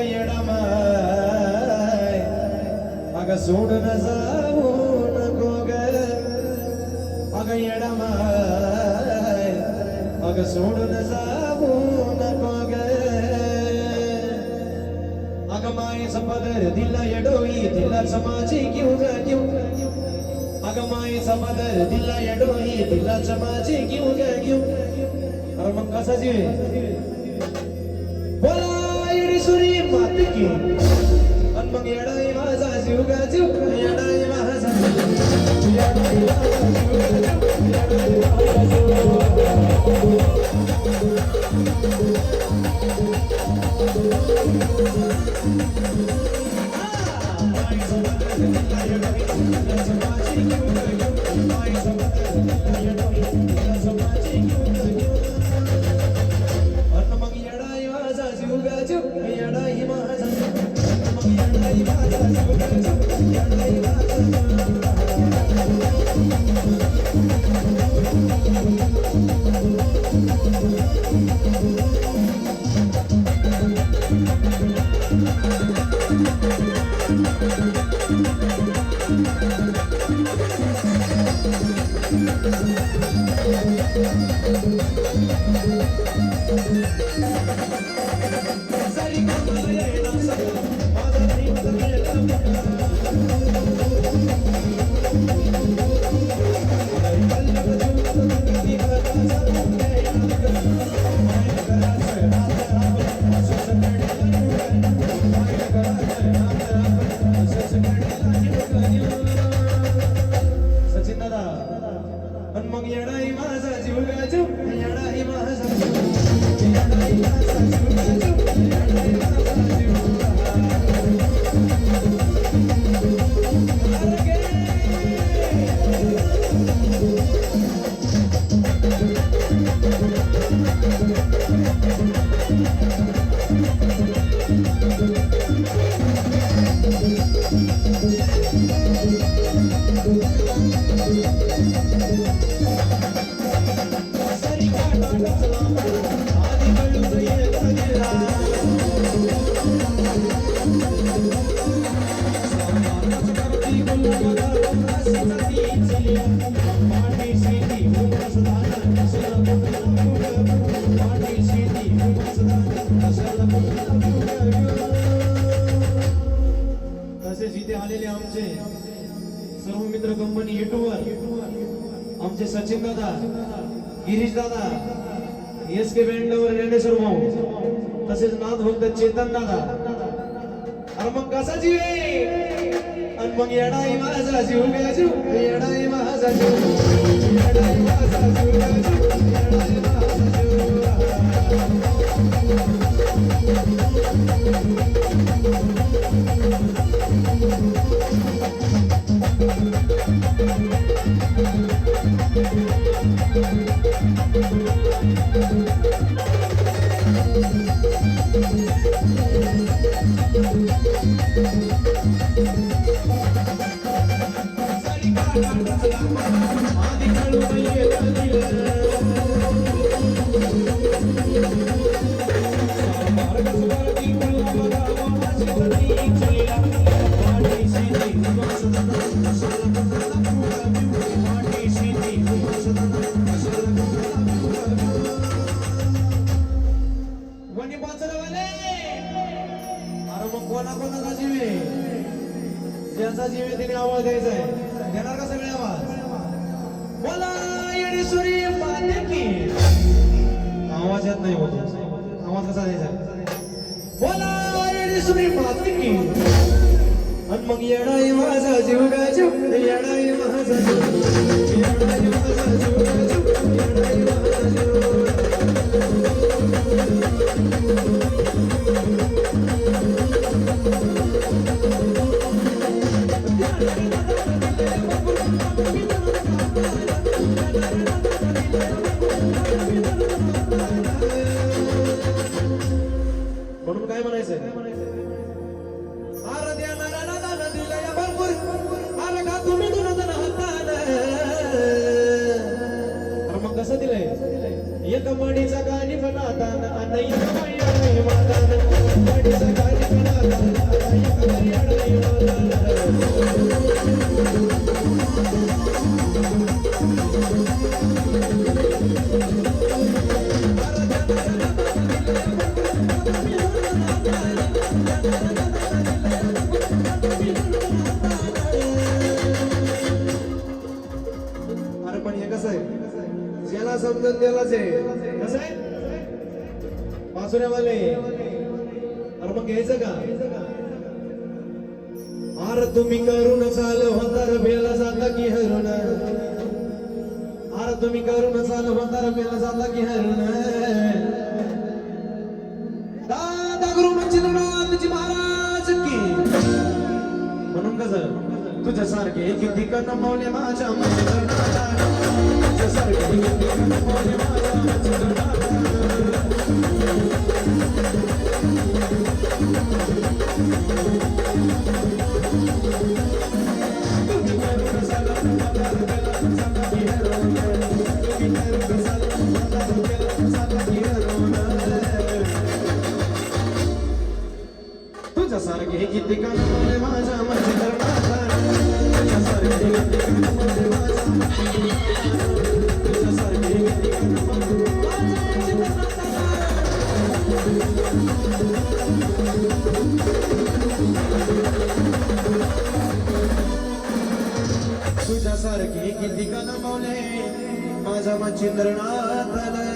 येडा माय अगं सोडून जाऊ नको ग अगं येडा माय अगं सोडून जाऊ नको ग अगं मायेचा पदर दिला येडोई दिलाच माझी घेऊ ग घेऊ अगं मायेचा पदर दिला येडोई दिलाच माझी घेऊ ग घेऊ अरे मग कसा जीव बोला येडी सुरी मात की आणि मग येडाई माझा जीव ग जीव येडाई माझा येडाई माझा जीव ग जीव येडाई माझा जीव तसेच इथे आलेले आमचे सर्व मित्र कंपनी युट्यूबवर आमचे सचिन दादा गिरीश दादा एसके बँडवर ज्ञानेश्वर भाऊ तसेच नाद भक्त चेतन दादा अरे मग कसा जीव आणि मग येडाई माझा जीव ग जीव येडाई माझा जीव येडाई माझा जीव ग जीव येडाई माझा जीव ज्यांचा जीव तिने आवाज द्यायचा आहे देणार का सगळे आवाज बोला येडी सुरी माते की आवाज येत नाही होतो आवाज कसा द्यायचा बोला येडी सुरी माते की आणि मग येडाई माझा जीव ग जीव येडाई माझा जीव येडाई माझा जीव ग जीव येडाई माझा जीव म्हणून काय म्हणायचंय अरे द्या नारायणा दिला या भरपूर अरे का तुम्ही दुरातन हातान अरे मग कसं दिलंय एक मडीचा गाणी पण हातान आणि एक मातान मडीचा गाणी गण त्यालाच आहे कसं आहे पाचुऱ्यावाले अरे मग घ्यायचं का अरे तुम्ही करून चाल होतार बेला जाता की हरून अरे तुम्ही करून चाल होतार बेला जाता की हरून दादा गुरु मंचिंद्रनाथजी महाराज की म्हणून कसं तुझ्यासारखे किती कणमवले माझ्या मंचिंद्रनाथा तुझ्यासारखे किती कणमवले माझ्या मंचिंद्रनाथा तुझ्यासारखे किती कणमवले माझ्या मंचिंद्रनाथा तुझ्यासारखे किती कणमवले माझ्या तुझ्यासारखे किती कणमवले तुझ्यासारखे किती कणमवले माझ्या मंचिंद्रनाथाला